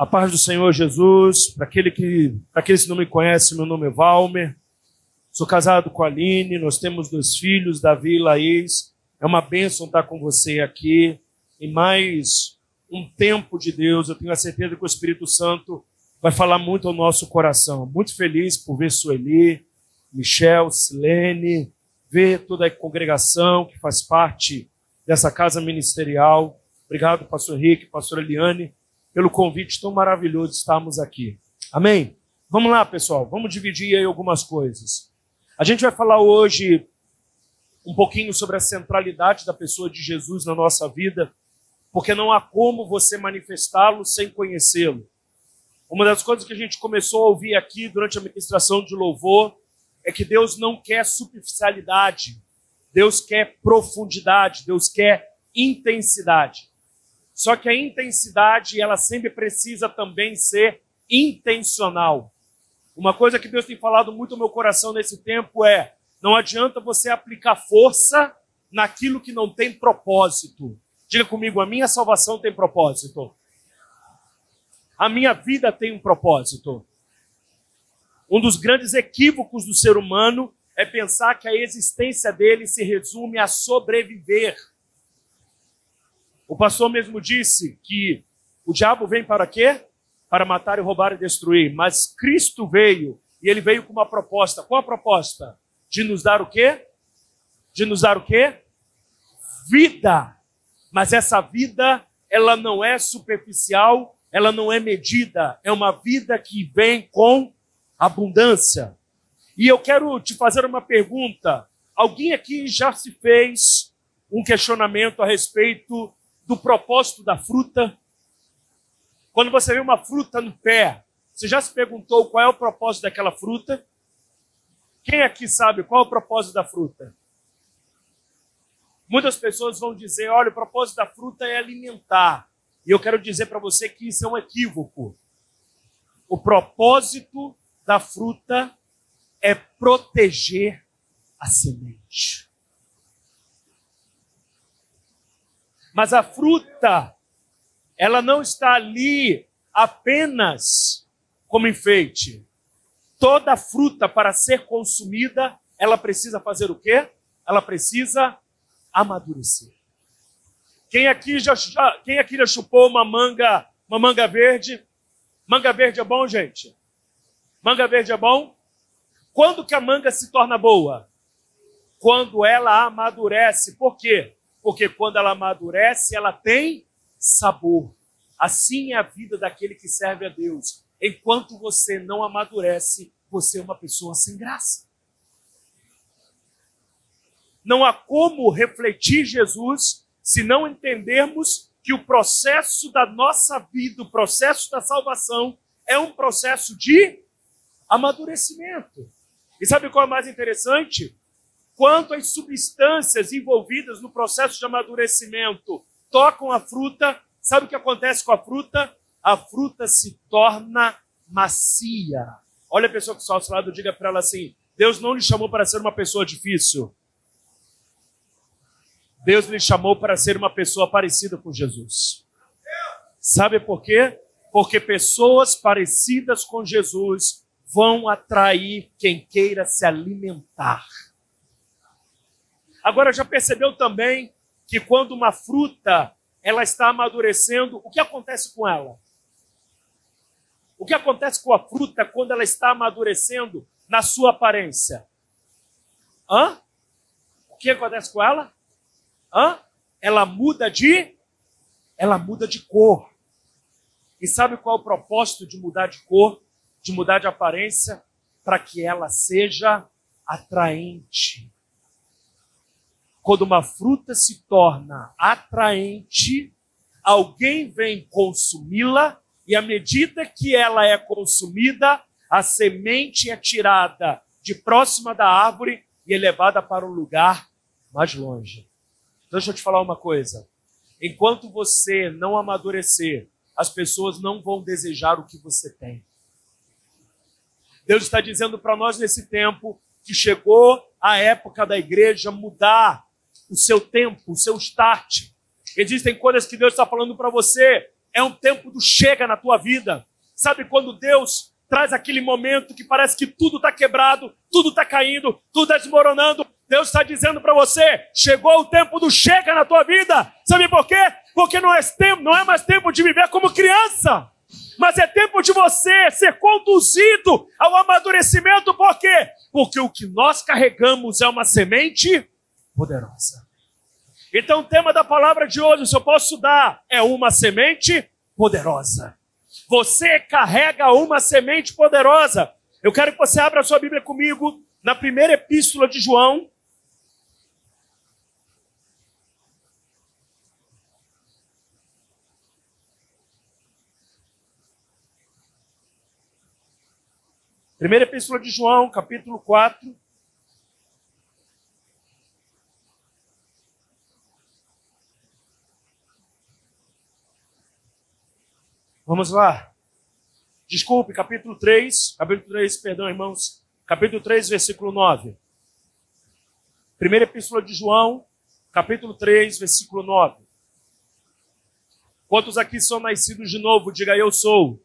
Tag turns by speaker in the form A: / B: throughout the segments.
A: A paz do Senhor Jesus. Para aqueles que não me conhecem, meu nome é Valmer. Sou casado com a Aline, nós temos 2 filhos, Davi e Laís. É uma bênção estar com você aqui em mais um tempo de Deus. Eu tenho a certeza que o Espírito Santo vai falar muito ao nosso coração. Muito feliz por ver Sueli, Michel, Silene, ver toda a congregação que faz parte dessa casa ministerial. Obrigado, pastor Henrique, pastora Eliane, pelo convite tão maravilhoso de estarmos aqui. Amém? Vamos lá, pessoal, vamos dividir aí algumas coisas. A gente vai falar hoje um pouquinho sobre a centralidade da pessoa de Jesus na nossa vida, porque não há como você manifestá-lo sem conhecê-lo. Uma das coisas que a gente começou a ouvir aqui durante a ministração de louvor é que Deus não quer superficialidade, Deus quer profundidade, Deus quer intensidade. Só que a intensidade, ela sempre precisa também ser intencional. Uma coisa que Deus tem falado muito no meu coração nesse tempo é: não adianta você aplicar força naquilo que não tem propósito. Diga comigo, a minha salvação tem propósito. A minha vida tem um propósito. Um dos grandes equívocos do ser humano é pensar que a existência dele se resume a sobreviver. O pastor mesmo disse que o diabo vem para quê? Para matar, e roubar e destruir. Mas Cristo veio, e ele veio com uma proposta. Qual a proposta? De nos dar o quê? De nos dar o quê? Vida. Mas essa vida, ela não é superficial, ela não é medida. É uma vida que vem com abundância. E eu quero te fazer uma pergunta. Alguém aqui já se fez um questionamento a respeito do propósito da fruta? Quando você vê uma fruta no pé, você já se perguntou qual é o propósito daquela fruta? Quem aqui sabe qual é o propósito da fruta? Muitas pessoas vão dizer, olha, o propósito da fruta é alimentar. E eu quero dizer para você que isso é um equívoco. O propósito da fruta é proteger a semente. Mas a fruta, ela não está ali apenas como enfeite. Toda fruta, para ser consumida, ela precisa fazer o quê? Ela precisa amadurecer. Quem aqui já chupou uma manga verde? Manga verde é bom, gente? Manga verde é bom? Quando que a manga se torna boa? Quando ela amadurece. Por quê? Porque quando ela amadurece, ela tem sabor. Assim é a vida daquele que serve a Deus. Enquanto você não amadurece, você é uma pessoa sem graça. Não há como refletir Jesus se não entendermos que o processo da nossa vida, o processo da salvação, é um processo de amadurecimento. E sabe qual é o mais interessante? Quando as substâncias envolvidas no processo de amadurecimento tocam a fruta, sabe o que acontece com a fruta? A fruta se torna macia. Olha a pessoa que está ao seu lado, diga para ela assim: Deus não lhe chamou para ser uma pessoa difícil. Deus lhe chamou para ser uma pessoa parecida com Jesus. Sabe por quê? Porque pessoas parecidas com Jesus vão atrair quem queira se alimentar. Agora, já percebeu também que quando uma fruta ela está amadurecendo, o que acontece com ela? O que acontece com a fruta quando ela está amadurecendo na sua aparência? O que acontece com ela? Ela muda de cor. E sabe qual é o propósito de mudar de cor, de mudar de aparência? Para que ela seja atraente. Quando uma fruta se torna atraente, alguém vem consumi-la, e à medida que ela é consumida, a semente é tirada de próxima da árvore e é levada para um lugar mais longe. Então, deixa eu te falar uma coisa. Enquanto você não amadurecer, as pessoas não vão desejar o que você tem. Deus está dizendo para nós nesse tempo que chegou a época da igreja mudar o seu tempo, o seu start. Existem coisas que Deus está falando para você é um tempo do chega na tua vida. Sabe quando Deus traz aquele momento que parece que tudo está quebrado, tudo está caindo, tudo está desmoronando? Deus está dizendo para você, chegou o tempo do chega na tua vida. Sabe por quê? Porque não é mais tempo de viver como criança, mas é tempo de você ser conduzido ao amadurecimento. Por quê? Porque o que nós carregamos é uma semente poderosa. Então o tema da palavra de hoje, se eu posso dar, é uma semente poderosa. Você carrega uma semente poderosa. Eu quero que você abra a sua Bíblia comigo na primeira epístola de João. Primeira epístola de João, capítulo 4. Vamos lá. Desculpe, capítulo 3, perdão, irmãos. Capítulo 3, versículo 9. Primeira epístola de João, capítulo 3, versículo 9. Quantos aqui são nascidos de novo? Diga, eu sou.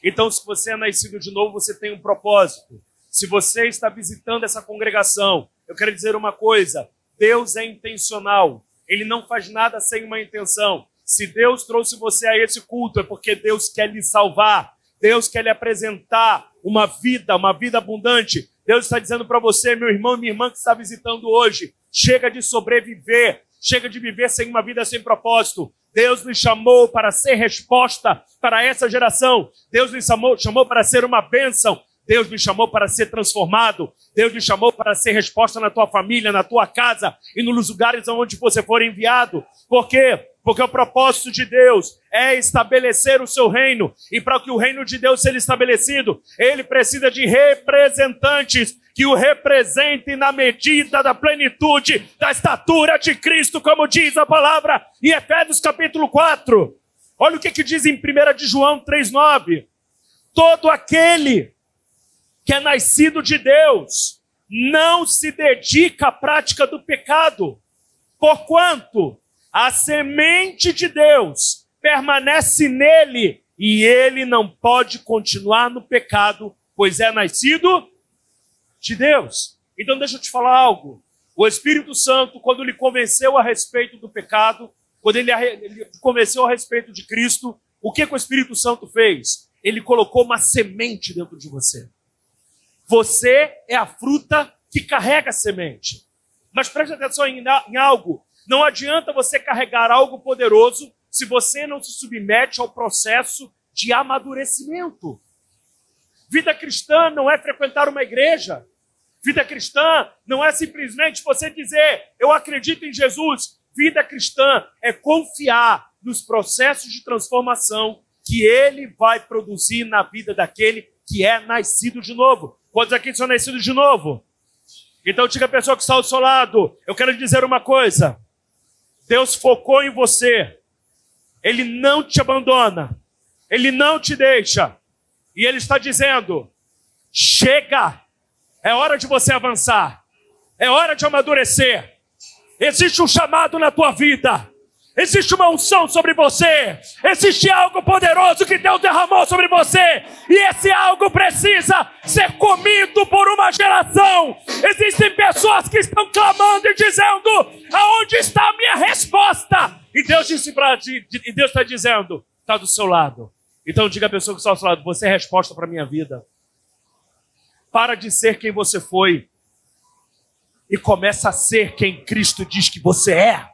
A: Então, se você é nascido de novo, você tem um propósito. Se você está visitando essa congregação, eu quero dizer uma coisa: Deus é intencional. Ele não faz nada sem uma intenção. Se Deus trouxe você a esse culto, é porque Deus quer lhe salvar. Deus quer lhe apresentar uma vida abundante. Deus está dizendo para você, meu irmão e minha irmã que está visitando hoje, chega de sobreviver, chega de viver sem uma vida sem propósito. Deus lhe chamou para ser resposta para essa geração. Deus lhe chamou para ser uma bênção. Deus lhe chamou para ser transformado. Deus lhe chamou para ser resposta na tua família, na tua casa e nos lugares onde você for enviado. Por quê? Porque o propósito de Deus é estabelecer o seu reino. E para que o reino de Deus seja estabelecido, ele precisa de representantes que o representem na medida da plenitude, da estatura de Cristo, como diz a palavra em Efésios capítulo 4. Olha o que diz em 1 de João 3,9. Todo aquele que é nascido de Deus não se dedica à prática do pecado, porquanto a semente de Deus permanece nele e ele não pode continuar no pecado, pois é nascido de Deus. Então deixa eu te falar algo. O Espírito Santo, quando lhe convenceu a respeito do pecado, quando ele convenceu a respeito de Cristo, o que o Espírito Santo fez? Ele colocou uma semente dentro de você. Você é a fruta que carrega a semente. Mas preste atenção em algo. Não adianta você carregar algo poderoso se você não se submete ao processo de amadurecimento. Vida cristã não é frequentar uma igreja. Vida cristã não é simplesmente você dizer, eu acredito em Jesus. Vida cristã é confiar nos processos de transformação que ele vai produzir na vida daquele que é nascido de novo. Quantos aqui são nascidos de novo? Então diga a pessoa que está ao seu lado, eu quero lhe dizer uma coisa. Deus focou em você. Ele não te abandona. Ele não te deixa. E Ele está dizendo, chega. É hora de você avançar. É hora de amadurecer. Existe um chamado na tua vida. Existe uma unção sobre você. Existe algo poderoso que Deus derramou sobre você. E esse algo precisa ser comido por uma geração. Existem pessoas que estão clamando e dizendo, aonde está a minha resposta? E Deus está dizendo, está do seu lado. Então diga a pessoa que está ao seu lado, você é a resposta para a minha vida. Para de ser quem você foi. E começa a ser quem Cristo diz que você é.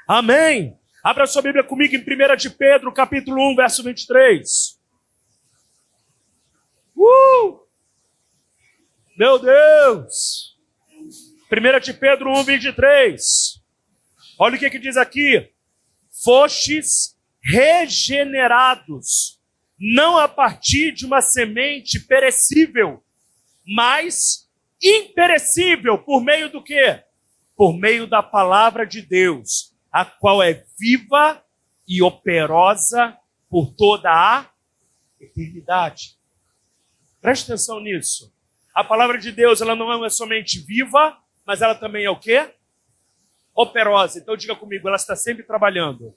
A: Amém. Abra sua Bíblia comigo em 1 de Pedro, capítulo 1, verso 23. Meu Deus. 1 de Pedro 1, 23. Olha o que diz aqui. Fostes regenerados, não a partir de uma semente perecível, mas imperecível. Por meio do quê? Por meio da palavra de Deus, a qual é viva e operosa por toda a eternidade. Preste atenção nisso. A palavra de Deus, ela não é somente viva, mas ela também é o quê? Operosa. Então diga comigo, ela está sempre trabalhando.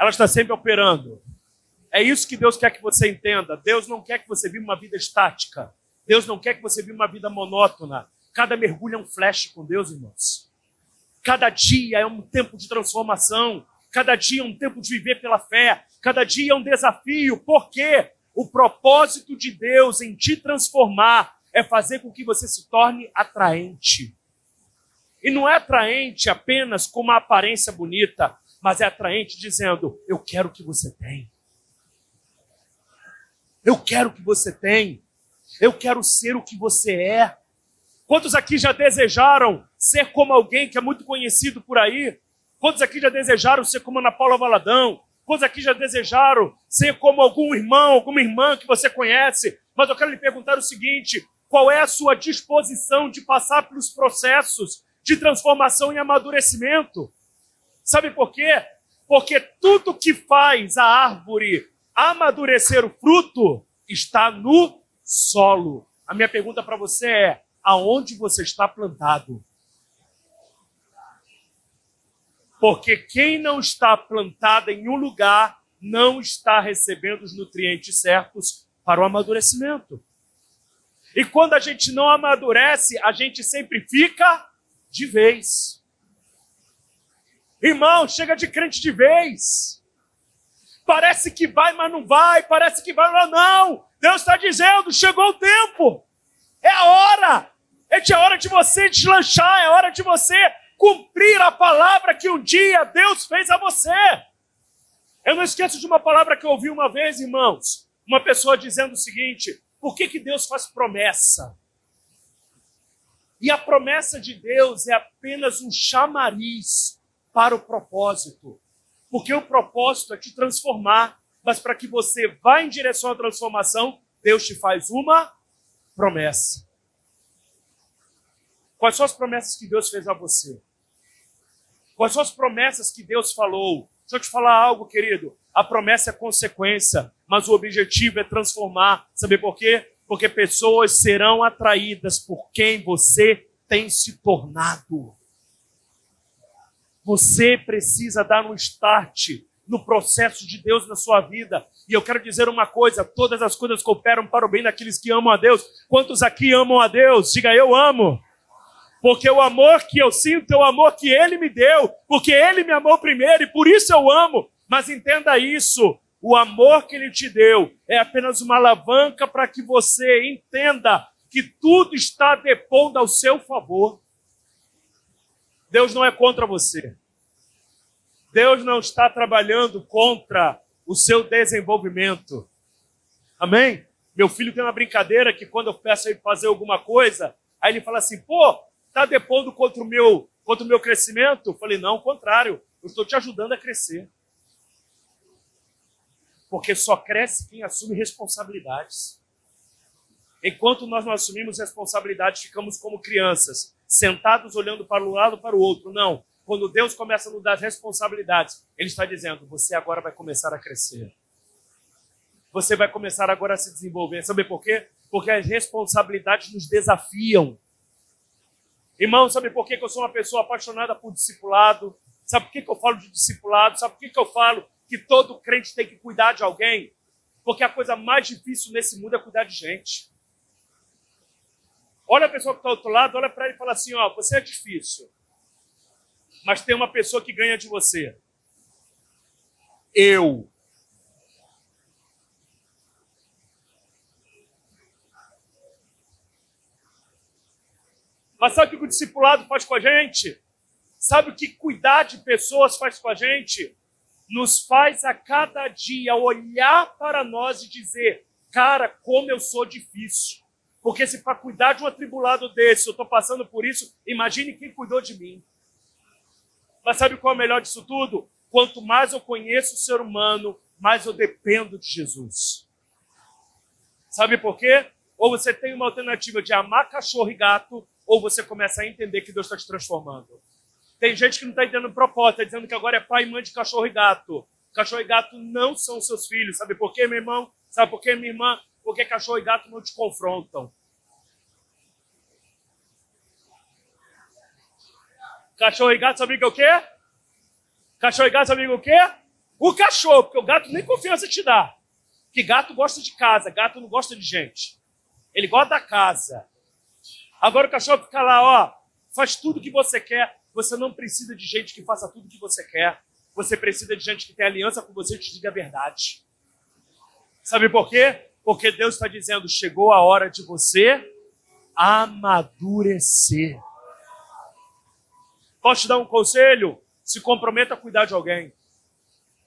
A: Ela está sempre operando. É isso que Deus quer que você entenda. Deus não quer que você viva uma vida estática. Deus não quer que você viva uma vida monótona. Cada mergulho é um flash com Deus, irmãos. Cada dia é um tempo de transformação. Cada dia é um tempo de viver pela fé. Cada dia é um desafio. Por quê? O propósito de Deus em te transformar é fazer com que você se torne atraente. E não é atraente apenas com uma aparência bonita, mas é atraente dizendo, eu quero o que você tem. Eu quero o que você tem. Eu quero ser o que você é. Quantos aqui já desejaram ser como alguém que é muito conhecido por aí? Quantos aqui já desejaram ser como Ana Paula Valadão? Quantos aqui já desejaram ser como algum irmão, alguma irmã que você conhece? Mas eu quero lhe perguntar o seguinte, qual é a sua disposição de passar pelos processos de transformação e amadurecimento? Sabe por quê? Porque tudo que faz a árvore amadurecer o fruto está no solo. A minha pergunta para você é, aonde você está plantado? Porque quem não está plantado em um lugar não está recebendo os nutrientes certos para o amadurecimento. E quando a gente não amadurece, a gente sempre fica de vez. Irmão, chega de crente de vez. Parece que vai, mas não vai. Parece que vai, mas não. Deus está dizendo, chegou o tempo. É a hora. É a hora de você deslanchar. É a hora de você cumprir a palavra que um dia Deus fez a você. Eu não esqueço de uma palavra que eu ouvi uma vez, irmãos. Uma pessoa dizendo o seguinte, por que Deus faz promessa? E a promessa de Deus é apenas um chamariz para o propósito. Porque o propósito é te transformar, mas para que você vá em direção à transformação, Deus te faz uma promessa. Quais são as promessas que Deus fez a você? Quais são as promessas que Deus falou? Deixa eu te falar algo, querido. A promessa é consequência, mas o objetivo é transformar. Sabe por quê? Porque pessoas serão atraídas por quem você tem se tornado. Você precisa dar um start no processo de Deus na sua vida. E eu quero dizer uma coisa, todas as coisas cooperam para o bem daqueles que amam a Deus. Quantos aqui amam a Deus? Diga, eu amo. Porque o amor que eu sinto é o amor que Ele me deu. Porque Ele me amou primeiro e por isso eu amo. Mas entenda isso, o amor que Ele te deu é apenas uma alavanca para que você entenda que tudo está depondo ao seu favor. Deus não é contra você. Deus não está trabalhando contra o seu desenvolvimento. Amém? Meu filho tem uma brincadeira que quando eu peço a ele fazer alguma coisa, aí ele fala assim, pô, está depondo contra o meu crescimento? Eu falei, não, ao contrário, eu estou te ajudando a crescer. Porque só cresce quem assume responsabilidades. Enquanto nós não assumimos responsabilidades, ficamos como crianças, sentados olhando para um lado para o outro. Não. Quando Deus começa a nos dar responsabilidades, Ele está dizendo, você agora vai começar a crescer. Você vai começar agora a se desenvolver. Sabe por quê? Porque as responsabilidades nos desafiam. Irmão, sabe por que eu sou uma pessoa apaixonada por discipulado? Sabe por que eu falo de discipulado? Sabe por que eu falo que todo crente tem que cuidar de alguém? Porque a coisa mais difícil nesse mundo é cuidar de gente. Olha a pessoa que está ao outro lado, olha para ele e fala assim, ó, você é difícil, mas tem uma pessoa que ganha de você. Eu. Mas sabe o que o discipulado faz com a gente? Sabe o que cuidar de pessoas faz com a gente? Nos faz a cada dia olhar para nós e dizer, cara, como eu sou difícil. Porque se para cuidar de um atribulado desse, eu estou passando por isso, imagine quem cuidou de mim. Mas sabe qual é o melhor disso tudo? Quanto mais eu conheço o ser humano, mais eu dependo de Jesus. Sabe por quê? Ou você tem uma alternativa de amar cachorro e gato, ou você começa a entender que Deus está te transformando. Tem gente que não está entendendo o propósito, está dizendo que agora é pai e mãe de cachorro e gato. Cachorro e gato não são seus filhos. Sabe por quê, meu irmão? Sabe por quê, minha irmã? Porque cachorro e gato não te confrontam. Cachorro e gato, sabe o que é o quê? Cachorro e gato, sabe o quê? O cachorro, porque o gato nem confiança te dá. Que gato gosta de casa, gato não gosta de gente. Ele gosta da casa. Agora o cachorro fica lá, ó, faz tudo o que você quer. Você não precisa de gente que faça tudo o que você quer. Você precisa de gente que tem aliança com você e te diga a verdade. Sabe por quê? Porque Deus está dizendo, chegou a hora de você amadurecer. Posso te dar um conselho? Se comprometa a cuidar de alguém.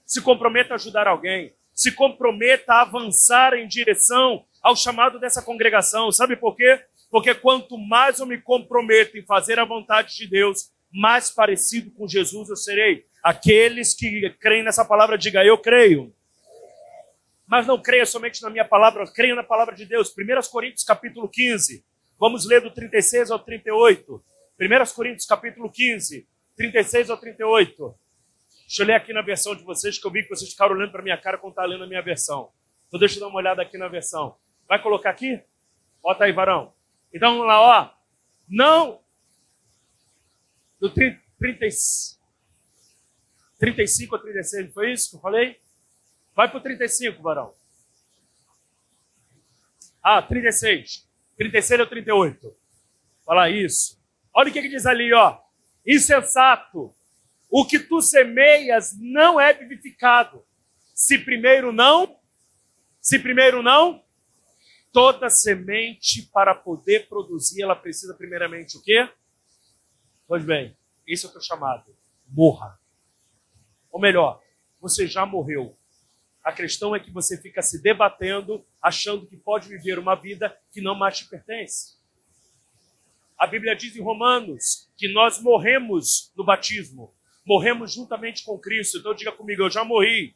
A: Se comprometa a ajudar alguém. Se comprometa a avançar em direção ao chamado dessa congregação. Sabe por quê? Porque quanto mais eu me comprometo em fazer a vontade de Deus, mais parecido com Jesus eu serei. Aqueles que creem nessa palavra, diga, eu creio. Mas não creia somente na minha palavra, creia na palavra de Deus. 1 Coríntios capítulo 15. Vamos ler do 36 ao 38. 1 Coríntios capítulo 15, 36 ao 38. Deixa eu ler aqui na versão de vocês, que eu vi que vocês ficaram olhando para a minha cara quando está lendo a minha versão. Então deixa eu dar uma olhada aqui na versão. Vai colocar aqui? Bota aí, varão. Então vamos lá, ó. Não... Do 35 a 36, foi isso que eu falei? Vai para o 35, varão. 36. 36 ao 38. Fala isso. Olha o que diz ali, ó. Insensato. O que tu semeias não é vivificado. Se primeiro não, toda semente para poder produzir, ela precisa primeiramente o quê? Pois bem, esse é o teu chamado. Morra. Ou melhor, você já morreu. A questão é que você fica se debatendo, achando que pode viver uma vida que não mais te pertence. A Bíblia diz em Romanos que nós morremos no batismo. Morremos juntamente com Cristo. Então diga comigo, eu já morri,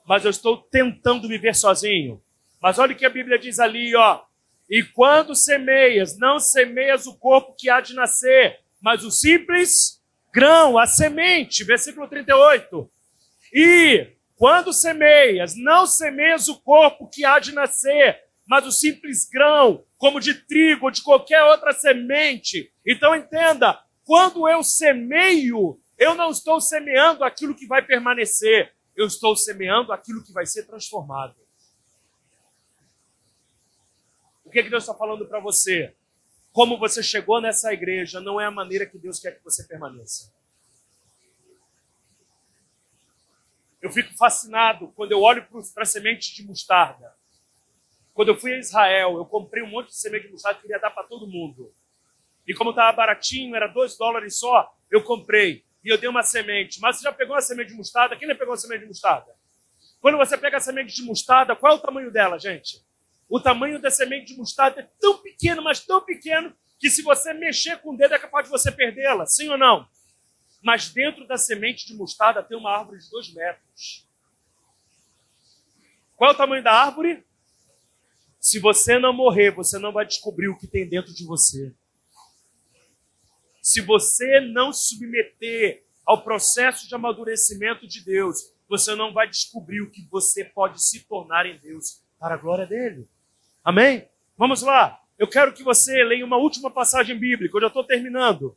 A: mas eu estou tentando viver sozinho. Mas olha o que a Bíblia diz ali, ó. E quando semeias, não semeias o corpo que há de nascer, mas o simples grão, a semente. Versículo 38. E quando semeias, não semeias o corpo que há de nascer, mas o simples grão, como de trigo ou de qualquer outra semente. Então entenda, quando eu semeio, eu não estou semeando aquilo que vai permanecer, eu estou semeando aquilo que vai ser transformado. O que Deus está falando para você? Como você chegou nessa igreja não é a maneira que Deus quer que você permaneça. Eu fico fascinado quando eu olho para a semente de mostarda. Quando eu fui a Israel, eu comprei um monte de semente de mostarda que queria dar para todo mundo. E como estava baratinho, era $2 só, eu comprei. E eu dei uma semente. Mas você já pegou uma semente de mostarda? Quem já pegou uma semente de mostarda? Quando você pega a semente de mostarda, qual é o tamanho dela, gente? O tamanho da semente de mostarda é tão pequeno, mas tão pequeno, que se você mexer com o dedo é capaz de você perdê-la. Sim ou não? Mas dentro da semente de mostarda tem uma árvore de 2 metros. Qual é o tamanho da árvore? Se você não morrer, você não vai descobrir o que tem dentro de você. Se você não se submeter ao processo de amadurecimento de Deus, você não vai descobrir o que você pode se tornar em Deus, para a glória dele. Amém? Vamos lá. Eu quero que você leia uma última passagem bíblica, eu já estou terminando.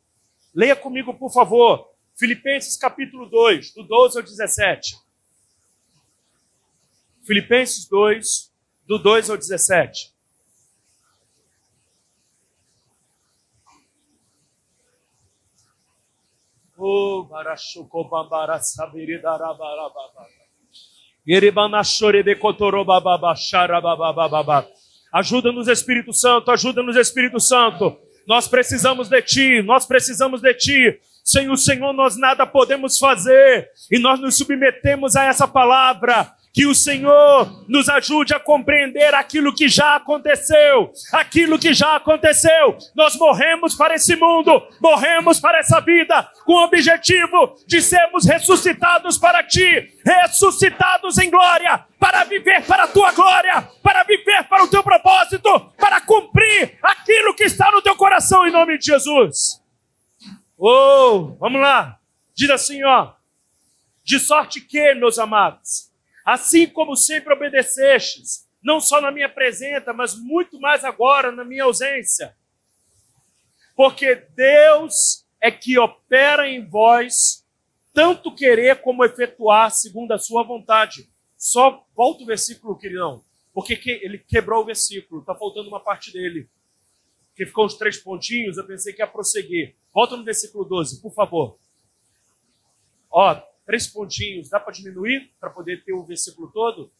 A: Leia comigo, por favor. Filipenses capítulo 2, do 12 ao 17. Filipenses 2, do 2 ao 17. Ajuda-nos, Espírito Santo, ajuda-nos, Espírito Santo. Nós precisamos de Ti, nós precisamos de Ti. Sem o Senhor nós nada podemos fazer. E nós nos submetemos a essa palavra. Que o Senhor nos ajude a compreender aquilo que já aconteceu. Aquilo que já aconteceu. Nós morremos para esse mundo, morremos para essa vida, com o objetivo de sermos ressuscitados para Ti, ressuscitados em glória, para viver para a Tua glória, para viver para o Teu propósito, para cumprir aquilo que está no Teu coração, em nome de Jesus. Vamos lá. Diz assim, ó. De sorte que, meus amados, assim como sempre obedecestes, não só na minha presença, mas muito mais agora na minha ausência. Porque Deus é que opera em vós tanto querer como efetuar segundo a sua vontade. Só volta o versículo, queridão, porque ele quebrou o versículo, está faltando uma parte dele. Que ficou uns 3 pontinhos, eu pensei que ia prosseguir. Volta no versículo 12, por favor. Ó, 3 pontinhos, dá para diminuir para poder ter o versículo todo?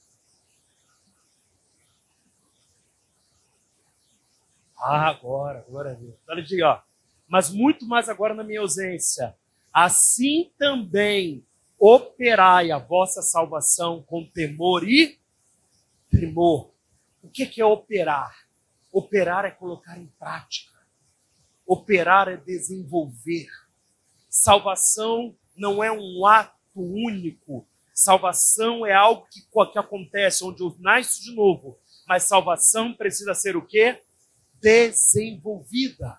A: Ah, agora é Deus. Olha aqui, ó. Mas muito mais agora na minha ausência. Assim também operai a vossa salvação com temor e tremor. O que é operar? Operar é colocar em prática. Operar é desenvolver. Salvação não é um ato único. Salvação é algo que acontece, onde eu nasço de novo. Mas salvação precisa ser o quê? Desenvolvida.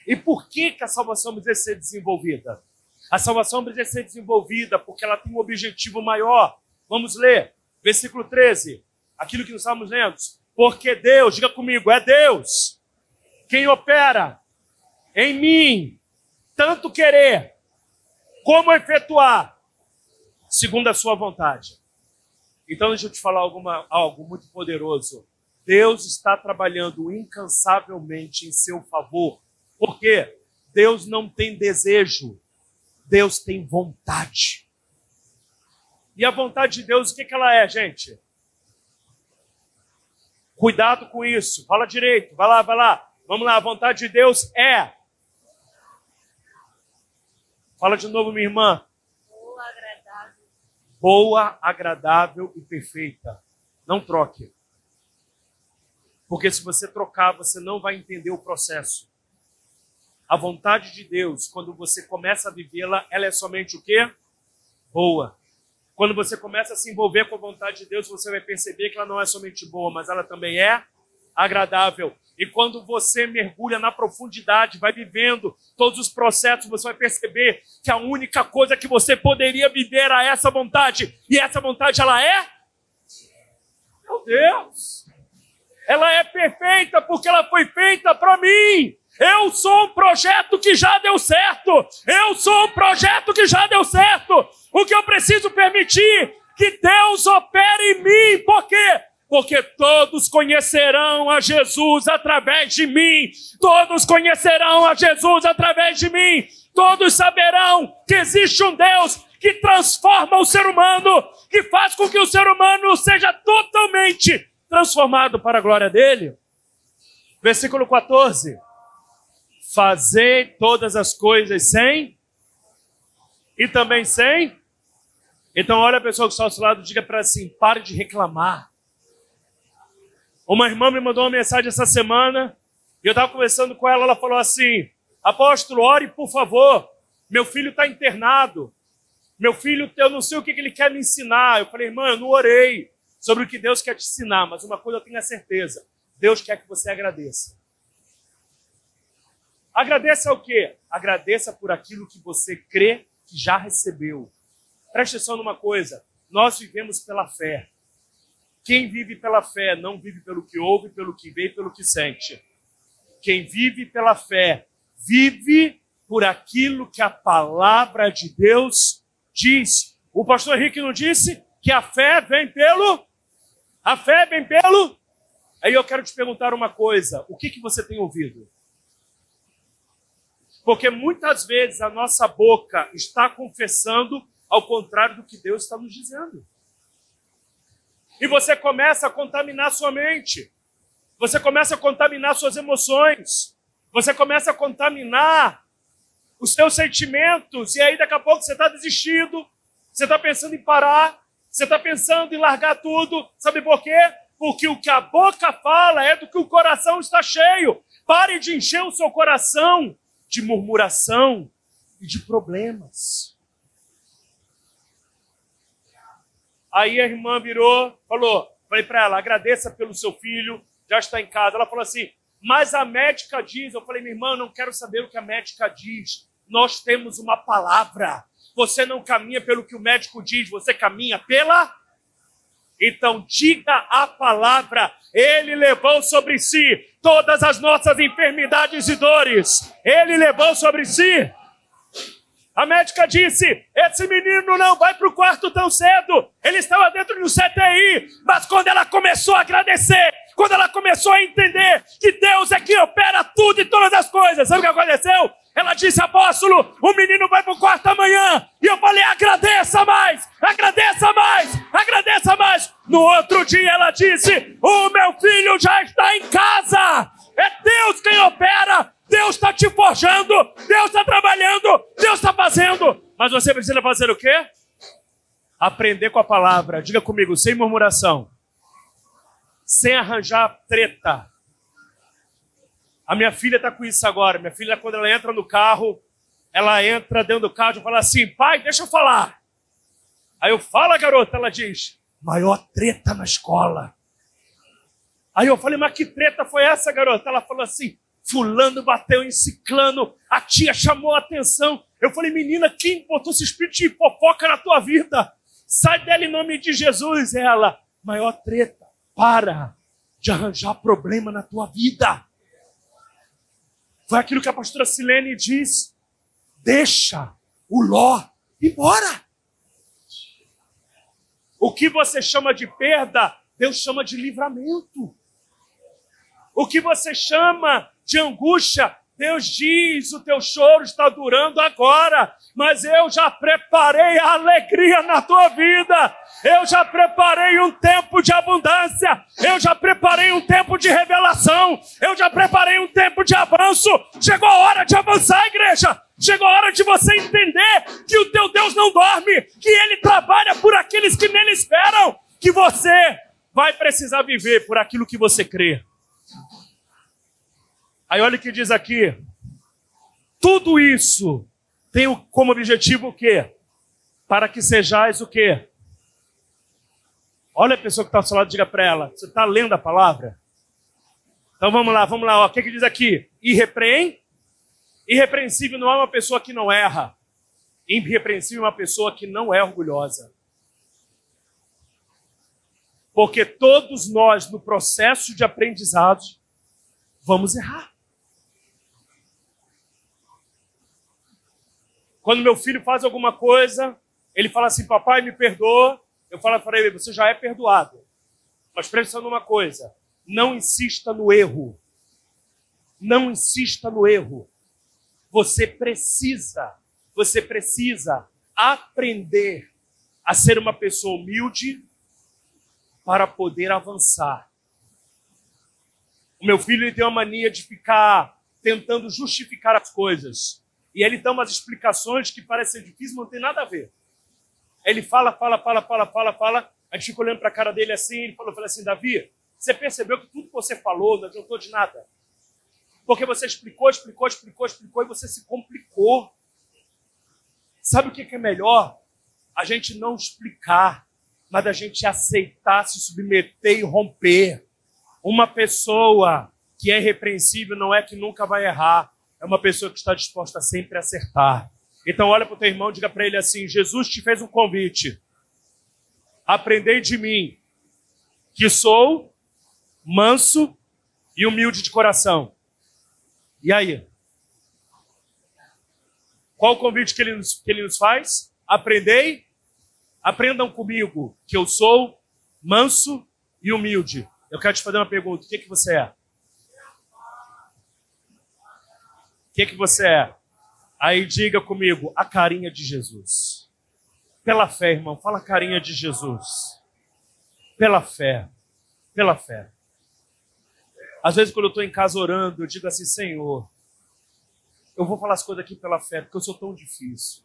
A: E por que a salvação precisa ser desenvolvida? A salvação precisa ser desenvolvida porque ela tem um objetivo maior. Vamos ler, versículo 13. Aquilo que nós estávamos lendo. Porque Deus, diga comigo, é Deus quem opera em mim, tanto querer como efetuar, segundo a sua vontade. Então deixa eu te falar algo muito poderoso. Deus está trabalhando incansavelmente em seu favor. Por quê? Deus não tem desejo, Deus tem vontade. E a vontade de Deus, o que ela é, gente? Cuidado com isso, fala direito, vai lá. Vamos lá, a vontade de Deus é. Fala de novo, minha irmã. Boa, agradável e perfeita. Não troque. Porque se você trocar, você não vai entender o processo. A vontade de Deus, quando você começa a vivê-la, ela é somente o quê? Boa. Quando você começa a se envolver com a vontade de Deus, você vai perceber que ela não é somente boa, mas ela também é agradável. E quando você mergulha na profundidade, vai vivendo todos os processos, você vai perceber que a única coisa que você poderia viver era essa vontade. E essa vontade, ela é? Meu Deus! Ela é perfeita porque ela foi feita para mim. Eu sou um projeto que já deu certo. Eu sou um projeto que já deu certo. O que eu preciso permitir? Que Deus opere em mim. Por quê? Porque todos conhecerão a Jesus através de mim. Todos conhecerão a Jesus através de mim. Todos saberão que existe um Deus que transforma o ser humano, que faz com que o ser humano seja totalmente transformado para a glória dele. Versículo 14. Fazei todas as coisas sem e também sem. Então olha a pessoa que está ao seu lado, diga para ela assim, pare de reclamar. Uma irmã me mandou uma mensagem essa semana, e eu estava conversando com ela, ela falou assim, apóstolo, ore por favor, meu filho está internado, meu filho, eu não sei o que ele quer me ensinar. Eu falei, irmã, eu não orei sobre o que Deus quer te ensinar, mas uma coisa eu tenho a certeza, Deus quer que você agradeça. Agradeça o quê? Agradeça por aquilo que você crê que já recebeu. Preste atenção numa coisa, nós vivemos pela fé. Quem vive pela fé não vive pelo que ouve, pelo que vê e pelo que sente. Quem vive pela fé, vive por aquilo que a palavra de Deus diz. O pastor Henrique não disse que a fé vem pelo... A fé vem pelo... Aí eu quero te perguntar uma coisa, o que você tem ouvido? Porque muitas vezes a nossa boca está confessando ao contrário do que Deus está nos dizendo. E você começa a contaminar sua mente. Você começa a contaminar suas emoções. Você começa a contaminar os seus sentimentos. E aí daqui a pouco você está desistindo. Você está pensando em parar. Você está pensando em largar tudo. Sabe por quê? Porque o que a boca fala é do que o coração está cheio. Pare de encher o seu coração de murmuração e de problemas. Aí a irmã virou, falei para ela, agradeça pelo seu filho, já está em casa. Ela falou assim, mas a médica diz, eu falei, minha irmã, eu não quero saber o que a médica diz. Nós temos uma palavra. Você não caminha pelo que o médico diz, você caminha pela... Então diga a palavra, Ele levou sobre si todas as nossas enfermidades e dores. Ele levou sobre si. A médica disse, esse menino não vai para o quarto tão cedo. Ele estava dentro de um CTI. Mas quando ela começou a agradecer, quando ela começou a entender que Deus é quem opera tudo e todas as coisas, sabe o que aconteceu? Ela disse, apóstolo, o menino vai para o quarto amanhã. E eu falei, agradeça mais, agradeça mais, agradeça mais. No outro dia ela disse, o meu filho já está em casa. É Deus quem opera. Deus está te forjando, Deus está trabalhando, Deus está fazendo. Mas você precisa fazer o quê? Aprender com a palavra. Diga comigo, sem murmuração. Sem arranjar treta. A minha filha está com isso agora. Minha filha, quando ela entra no carro, ela entra dentro do carro e fala assim, pai, deixa eu falar. Aí eu falo, garota, ela diz, maior treta na escola. Aí eu falei, mas que treta foi essa, garota? Ela falou assim, fulano bateu em ciclano, a tia chamou a atenção. Eu falei, menina, quem botou esse espírito de fofoca na tua vida? Sai dela em nome de Jesus. Ela, maior treta, para de arranjar problema na tua vida. Foi aquilo que a pastora Silene diz. Deixa o Ló embora. O que você chama de perda, Deus chama de livramento. O que você chama de angústia, Deus diz, o teu choro está durando agora, mas eu já preparei a alegria na tua vida, eu já preparei um tempo de abundância, eu já preparei um tempo de revelação, eu já preparei um tempo de avanço. Chegou a hora de avançar, igreja, chegou a hora de você entender que o teu Deus não dorme, que Ele trabalha por aqueles que nele esperam, que você vai precisar viver por aquilo que você crê. Aí olha o que diz aqui. Tudo isso tem como objetivo o quê? Para que sejais o quê? Olha a pessoa que está ao seu lado, diga para ela, você está lendo a palavra? Então vamos lá. Ó. O que diz aqui? Irrepreensível não é uma pessoa que não erra. Irrepreensível é uma pessoa que não é orgulhosa. Porque todos nós, no processo de aprendizado, vamos errar. Quando meu filho faz alguma coisa, ele fala assim, papai, me perdoa. Eu falo para ele, você já é perdoado. Mas presta numa coisa, não insista no erro. Não insista no erro. Você precisa aprender a ser uma pessoa humilde para poder avançar. O meu filho, ele tem uma mania de ficar tentando justificar as coisas. E ele dá umas explicações que parecem difíceis, mas não tem nada a ver. Ele fala. A gente fica olhando para a cara dele assim, ele falou assim, Davi, você percebeu que tudo que você falou não adiantou de nada? Porque você explicou e você se complicou. Sabe o que é melhor? A gente não explicar, mas a gente aceitar, se submeter e romper. Uma pessoa que é irrepreensível não é que nunca vai errar. É uma pessoa que está disposta a sempre acertar. Então olha para o teu irmão e diga para ele assim, Jesus te fez um convite. Aprendei de mim, que sou manso e humilde de coração. E aí? Qual o convite que ele nos faz? Aprendam comigo, que eu sou manso e humilde. Eu quero te fazer uma pergunta, o que você é? O que você é? Aí diga comigo, a carinha de Jesus. Pela fé, irmão, fala a carinha de Jesus. Pela fé. Às vezes quando eu estou em casa orando, eu digo assim, Senhor, eu vou falar as coisas aqui pela fé, porque eu sou tão difícil.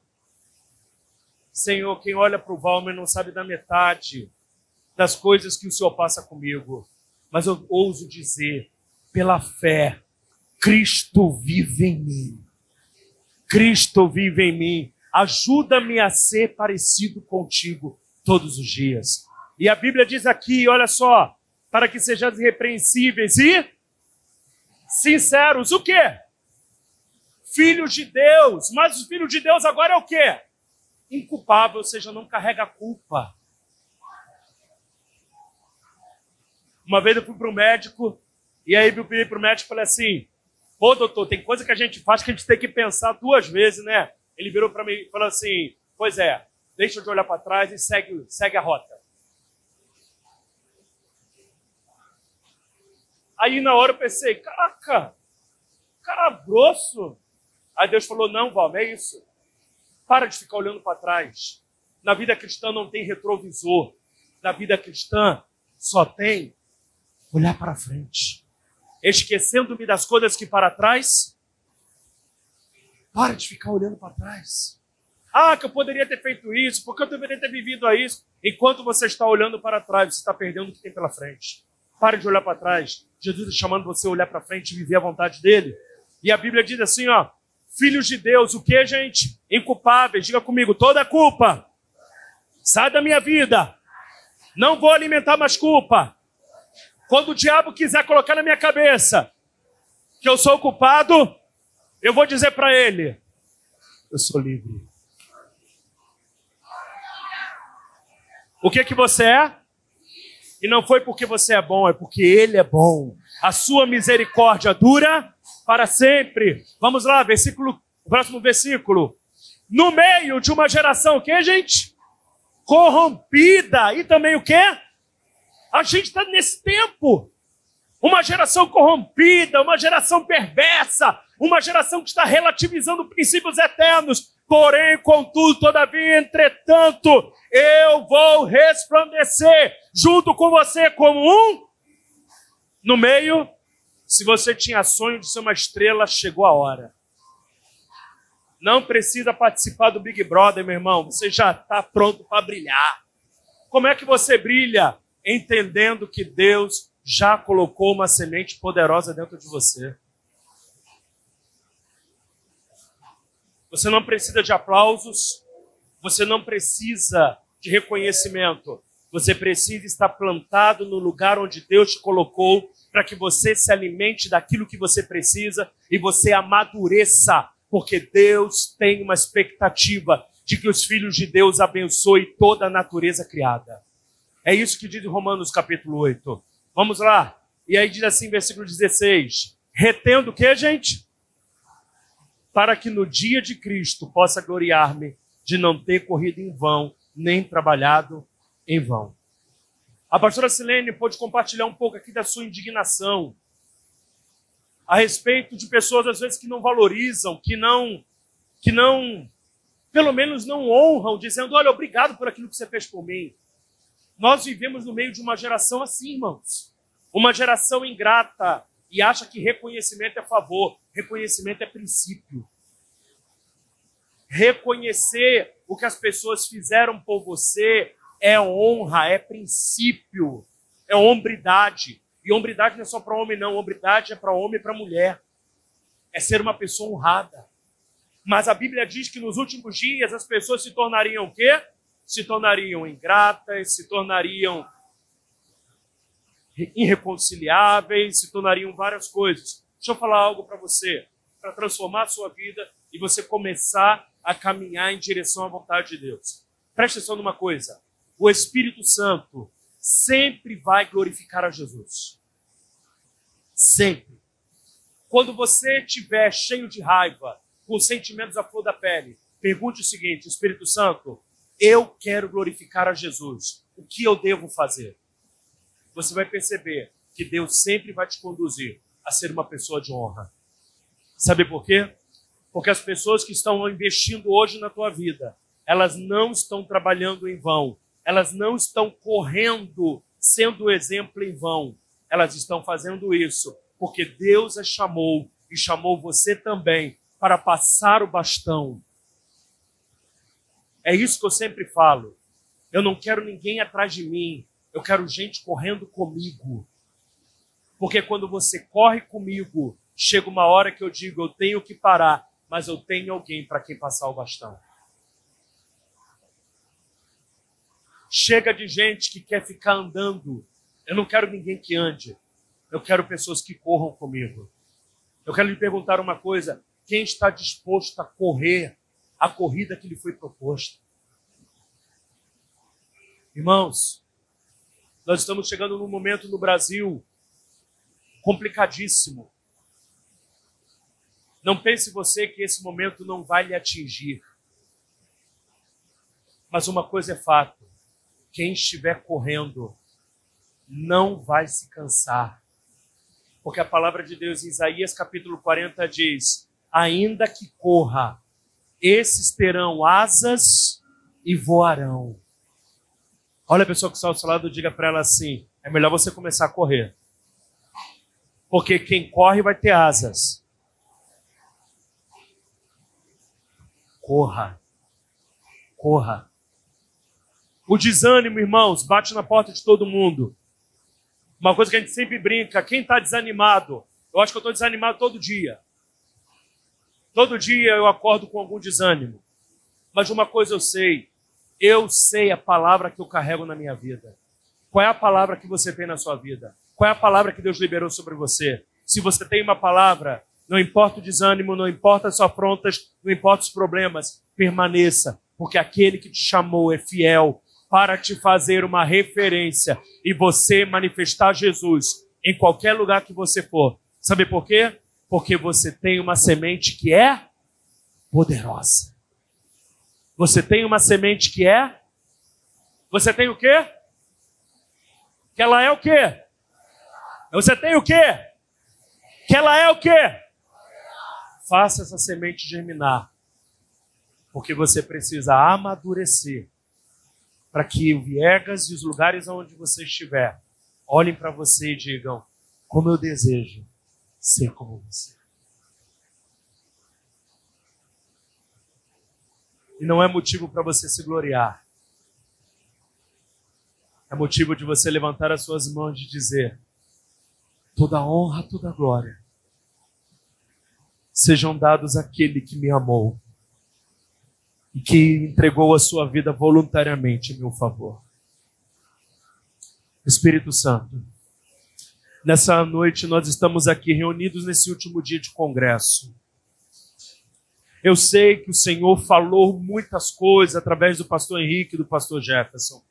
A: Senhor, quem olha para o Valmer não sabe da metade das coisas que o Senhor passa comigo. Mas eu ouso dizer, pela fé, Cristo vive em mim. Cristo vive em mim. Ajuda-me a ser parecido contigo todos os dias. E a Bíblia diz aqui, olha só, para que sejais irrepreensíveis e sinceros. O quê? Filhos de Deus. Mas o filho de Deus agora é o quê? Inculpável, ou seja, não carrega culpa. Uma vez eu fui para o médico, e aí eu pedi para o médico e falei assim, pô, doutor, tem coisa que a gente faz que a gente tem que pensar 2 vezes, né? Ele virou para mim e falou assim, pois é, deixa de olhar para trás e segue a rota. Aí na hora eu pensei, caraca, cara grosso. Aí Deus falou, não, Valmer, é isso. Para de ficar olhando para trás. Na vida cristã não tem retrovisor. Na vida cristã só tem olhar para frente. Esquecendo-me das coisas que para trás. Para de ficar olhando para trás. Ah, que eu poderia ter feito isso, porque eu deveria ter vivido a isso. Enquanto você está olhando para trás, você está perdendo o que tem pela frente. Pare de olhar para trás. Jesus está chamando você a olhar para frente e viver a vontade dele. E a Bíblia diz assim, ó, filhos de Deus, o que, gente? Inculpáveis, diga comigo, toda culpa. Sai da minha vida. Não vou alimentar mais culpa. Quando o diabo quiser colocar na minha cabeça que eu sou culpado, eu vou dizer para ele, eu sou livre. O que você é? E não foi porque você é bom, é porque ele é bom. A sua misericórdia dura para sempre. Vamos lá, o próximo versículo. No meio de uma geração, o que, gente? Corrompida. E também o quê? A gente está nesse tempo. Uma geração corrompida, uma geração perversa, uma geração que está relativizando princípios eternos. Porém, contudo, todavia, entretanto, eu vou resplandecer junto com você como um. No meio, se você tinha sonho de ser uma estrela, chegou a hora. Não precisa participar do Big Brother, meu irmão. Você já está pronto para brilhar. Como é que você brilha? Entendendo que Deus já colocou uma semente poderosa dentro de você. Você não precisa de aplausos, você não precisa de reconhecimento. Você precisa estar plantado no lugar onde Deus te colocou para que você se alimente daquilo que você precisa e você amadureça, porque Deus tem uma expectativa de que os filhos de Deus abençoem toda a natureza criada. É isso que diz em Romanos capítulo 8. Vamos lá. E aí diz assim, versículo 16. Retendo o que, gente? Para que no dia de Cristo possa gloriar-me de não ter corrido em vão, nem trabalhado em vão. A pastora Silene pode compartilhar um pouco aqui da sua indignação a respeito de pessoas, às vezes, que não valorizam, que não, pelo menos não honram, dizendo, olha, obrigado por aquilo que você fez por mim. Nós vivemos no meio de uma geração assim, irmãos. Uma geração ingrata e acha que reconhecimento é favor. Reconhecimento é princípio. Reconhecer o que as pessoas fizeram por você é honra, é princípio, é hombridade. E hombridade não é só para homem, não. Hombridade é para homem e para mulher. É ser uma pessoa honrada. Mas a Bíblia diz que nos últimos dias as pessoas se tornariam o quê? Se tornariam ingratas, se tornariam irreconciliáveis, se tornariam várias coisas. Deixa eu falar algo para você, para transformar a sua vida e você começar a caminhar em direção à vontade de Deus. Preste atenção numa coisa, o Espírito Santo sempre vai glorificar a Jesus. Sempre. Quando você estiver cheio de raiva, com sentimentos à flor da pele, pergunte o seguinte, Espírito Santo, eu quero glorificar a Jesus. O que eu devo fazer? Você vai perceber que Deus sempre vai te conduzir a ser uma pessoa de honra. Sabe por quê? Porque as pessoas que estão investindo hoje na tua vida, elas não estão trabalhando em vão. Elas não estão correndo, sendo exemplo em vão. Elas estão fazendo isso porque Deus as chamou e chamou você também para passar o bastão. É isso que eu sempre falo. Eu não quero ninguém atrás de mim. Eu quero gente correndo comigo. Porque quando você corre comigo, chega uma hora que eu digo, eu tenho que parar, mas eu tenho alguém para quem passar o bastão. Chega de gente que quer ficar andando. Eu não quero ninguém que ande. Eu quero pessoas que corram comigo. Eu quero lhe perguntar uma coisa. Quem está disposto a correr a corrida que lhe foi proposta? Irmãos, nós estamos chegando num momento no Brasil complicadíssimo. Não pense você que esse momento não vai lhe atingir. Mas uma coisa é fato: quem estiver correndo não vai se cansar. Porque a palavra de Deus em Isaías capítulo 40 diz: ainda que corra, esses terão asas e voarão. Olha a pessoa que está ao seu lado, diga para ela assim: é melhor você começar a correr. Porque quem corre vai ter asas. Corra. Corra. O desânimo, irmãos, bate na porta de todo mundo. Uma coisa que a gente sempre brinca: quem está desanimado? Eu acho que eu estou desanimado todo dia. Todo dia eu acordo com algum desânimo. Mas uma coisa eu sei a palavra que eu carrego na minha vida. Qual é a palavra que você tem na sua vida? Qual é a palavra que Deus liberou sobre você? Se você tem uma palavra, não importa o desânimo, não importa as afrontas, não importa os problemas, permaneça, porque aquele que te chamou é fiel para te fazer uma referência e você manifestar Jesus em qualquer lugar que você for. Sabe por quê? Porque você tem uma semente que é poderosa. Você tem uma semente que é? Você tem o quê? Que ela é o quê? Você tem o quê? Que ela é o quê? Faça essa semente germinar. Porque você precisa amadurecer para que o Viegas e os lugares onde você estiver olhem para você e digam: como eu desejo ser como você. E não é motivo para você se gloriar. É motivo de você levantar as suas mãos e dizer: toda honra, toda glória sejam dados àquele que me amou e que entregou a sua vida voluntariamente em meu favor. Espírito Santo, nessa noite nós estamos aqui reunidos nesse último dia de congresso. Eu sei que o Senhor falou muitas coisas através do pastor Henrique e do pastor Jefferson.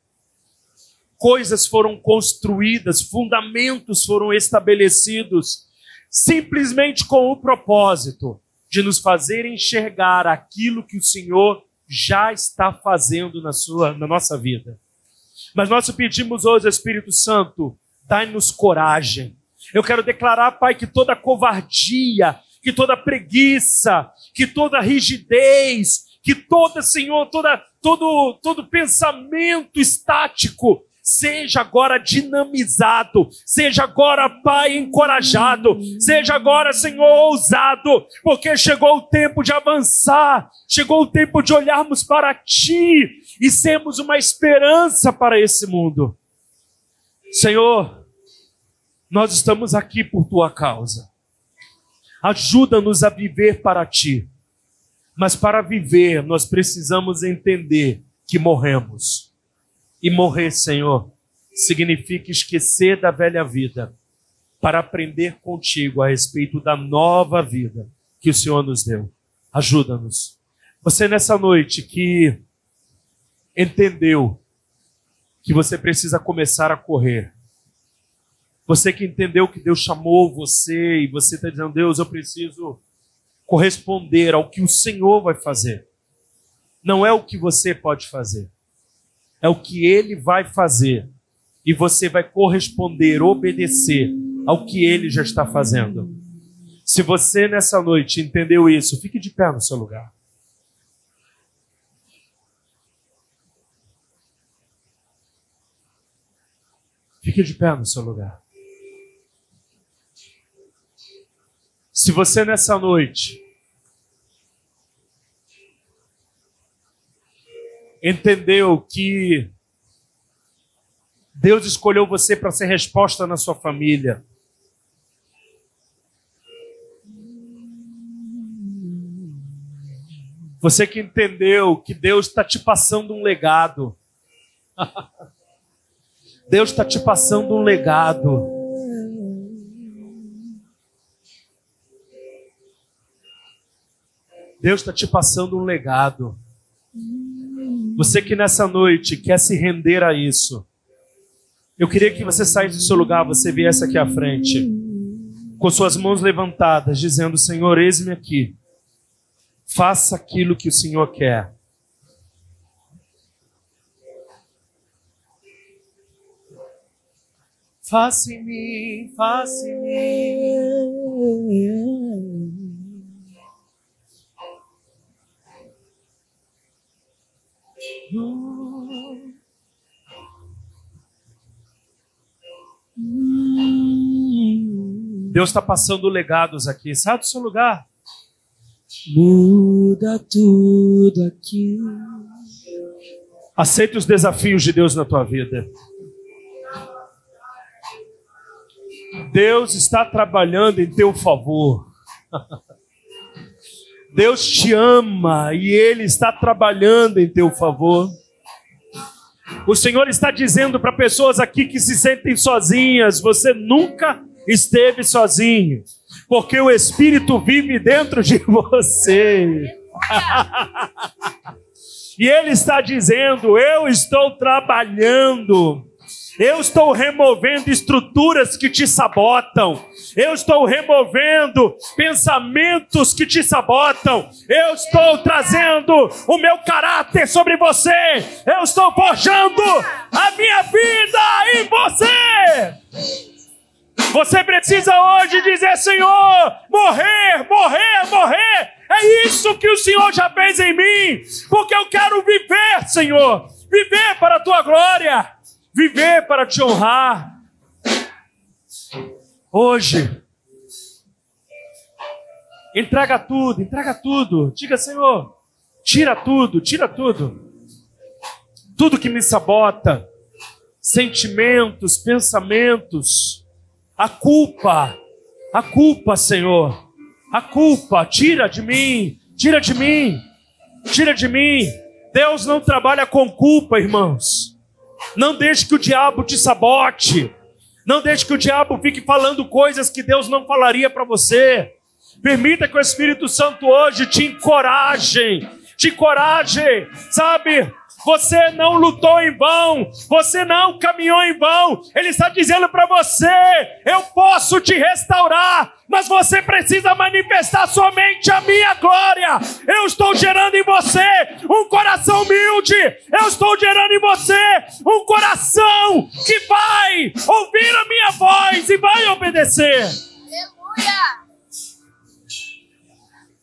A: Coisas foram construídas, fundamentos foram estabelecidos, simplesmente com o propósito de nos fazer enxergar aquilo que o Senhor já está fazendo na nossa vida. Mas nós pedimos hoje, Espírito Santo, dai-nos coragem. Eu quero declarar, Pai, que toda covardia, que toda preguiça, que toda rigidez, que todo pensamento estático seja agora dinamizado, seja agora, Pai, encorajado, seja agora, Senhor, ousado, porque chegou o tempo de avançar, chegou o tempo de olharmos para Ti e sermos uma esperança para esse mundo. Senhor, nós estamos aqui por Tua causa. Ajuda-nos a viver para Ti. Mas para viver, nós precisamos entender que morremos. E morrer, Senhor, significa esquecer da velha vida para aprender contigo a respeito da nova vida que o Senhor nos deu. Ajuda-nos. Você nessa noite que entendeu que você precisa começar a correr. Você que entendeu que Deus chamou você e você está dizendo: Deus, eu preciso corresponder ao que o Senhor vai fazer. Não é o que você pode fazer. É o que Ele vai fazer. E você vai corresponder, obedecer ao que Ele já está fazendo. Se você nessa noite entendeu isso, fique de pé no seu lugar. Fique de pé no seu lugar. Se você nessa noite entendeu que Deus escolheu você para ser resposta na sua família, você que entendeu que Deus está te passando um legado, Deus está te passando um legado, Deus está te passando um legado. Você que nessa noite quer se render a isso, eu queria que você saísse do seu lugar, você viesse aqui à frente, com suas mãos levantadas, dizendo: Senhor, eis-me aqui. Faça aquilo que o Senhor quer. Faça em mim, faça em mim. Deus está passando legados aqui. Sai do seu lugar.
B: Muda tudo aqui.
A: Aceita os desafios de Deus na tua vida. Deus está trabalhando em teu favor. Deus te ama e Ele está trabalhando em teu favor. O Senhor está dizendo para pessoas aqui que se sentem sozinhas: você nunca esteve sozinho, porque o Espírito vive dentro de você. E Ele está dizendo: eu estou trabalhando. Eu estou removendo estruturas que te sabotam. Eu estou removendo pensamentos que te sabotam. Eu estou trazendo o meu caráter sobre você. Eu estou forjando a minha vida em você. Você precisa hoje dizer: Senhor, morrer, morrer, morrer. É isso que o Senhor já fez em mim. Porque eu quero viver, Senhor. Viver para a tua glória. Viver para te honrar. Hoje, entrega tudo, entrega tudo. Diga: Senhor, tira tudo, tira tudo. Tudo que me sabota. Sentimentos, pensamentos. A culpa, Senhor. A culpa, tira de mim, tira de mim, tira de mim. Deus não trabalha com culpa, irmãos. Não deixe que o diabo te sabote. Não deixe que o diabo fique falando coisas que Deus não falaria para você. Permita que o Espírito Santo hoje te encoraje. Te encoraje, sabe? Você não lutou em vão. Você não caminhou em vão. Ele está dizendo para você: eu posso te restaurar, mas você precisa manifestar somente a minha glória. Eu estou gerando em você um coração humilde. Eu estou gerando em você um coração que vai ouvir a minha voz e vai obedecer.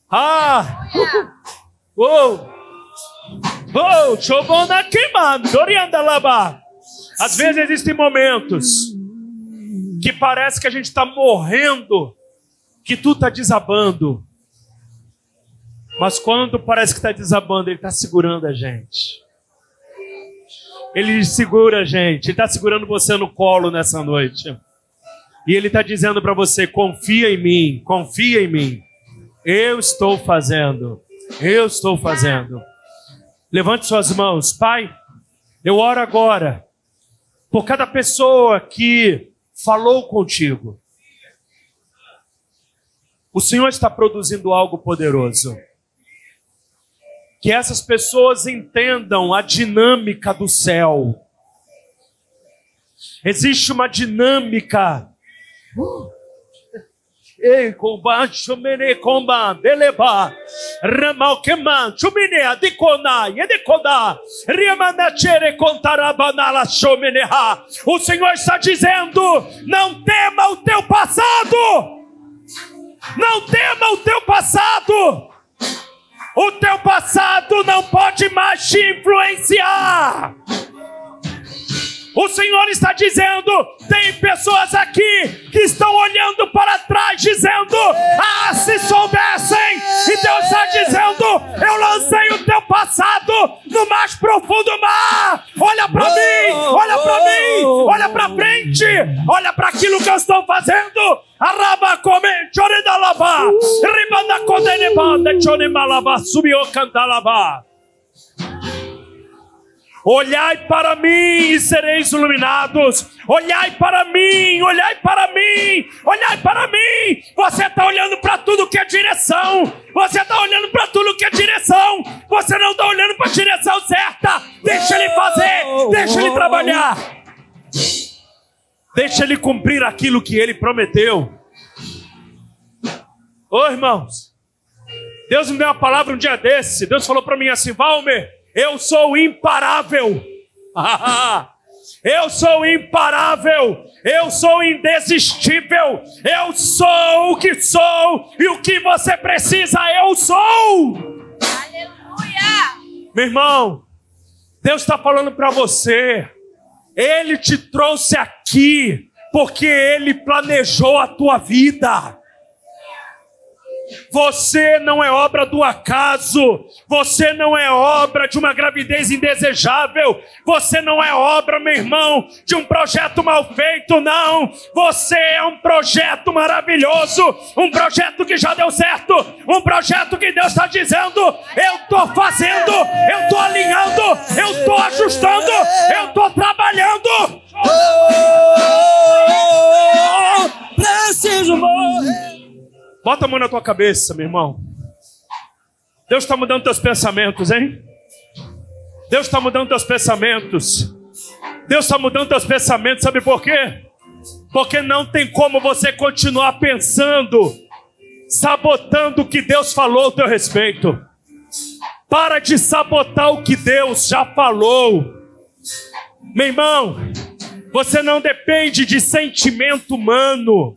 C: Aleluia!
A: Às vezes existem momentos que parece que a gente está morrendo, que tudo está desabando. Mas quando parece que está desabando, Ele está segurando a gente. Ele segura a gente. Ele está segurando você no colo nessa noite. E Ele está dizendo para você: confia em mim, confia em mim. Eu estou fazendo. Eu estou fazendo. Levante suas mãos. Pai, eu oro agora por cada pessoa que falou contigo. O Senhor está produzindo algo poderoso. Que essas pessoas entendam a dinâmica do céu. Existe uma dinâmica. Ei, comba, chumene, comba, beleba, ramal queman, chumene, adicona, edecoda, riamanachere, contarabanala, chumeneha. O Senhor está dizendo: não tema o teu passado. Não tema o teu passado. O teu passado não pode mais te influenciar. O Senhor está dizendo: tem pessoas aqui que estão olhando para trás dizendo: ah, se soubessem. E Deus está dizendo: eu lancei o teu passado no mais profundo mar. Olha para mim, olha para mim, olha para frente, olha para aquilo que eu estou fazendo. Araba come, chore da lava, ribanda codeneba, de chore malava, subiu cantalava. Olhai para mim e sereis iluminados. Olhai para mim, olhai para mim, olhai para mim. Você está olhando para tudo que é direção. Você está olhando para tudo que é direção. Você não está olhando para a direção certa. Deixa Ele fazer, deixa Ele trabalhar. Deixa Ele cumprir aquilo que Ele prometeu. Ô irmãos, Deus me deu uma palavra um dia desse. Deus falou para mim assim: Valmer, eu sou imparável. Eu sou imparável. Eu sou indesistível. Eu sou o que sou. E o que você precisa, eu sou.
C: Aleluia!
A: Meu irmão, Deus está falando para você. Ele te trouxe aqui porque Ele planejou a tua vida. Você não é obra do acaso. Você não é obra de uma gravidez indesejável. Você não é obra, meu irmão, de um projeto mal feito, não. Você é um projeto maravilhoso. Um projeto que já deu certo. Um projeto que Deus está dizendo: eu estou fazendo, eu estou alinhando, eu estou ajustando, eu estou trabalhando.
B: Preciso morrer.
A: Bota a mão na tua cabeça, meu irmão. Deus está mudando teus pensamentos, hein? Deus está mudando teus pensamentos. Deus está mudando teus pensamentos, sabe por quê? Porque não tem como você continuar pensando, sabotando o que Deus falou ao teu respeito. Para de sabotar o que Deus já falou. Meu irmão, você não depende de sentimento humano.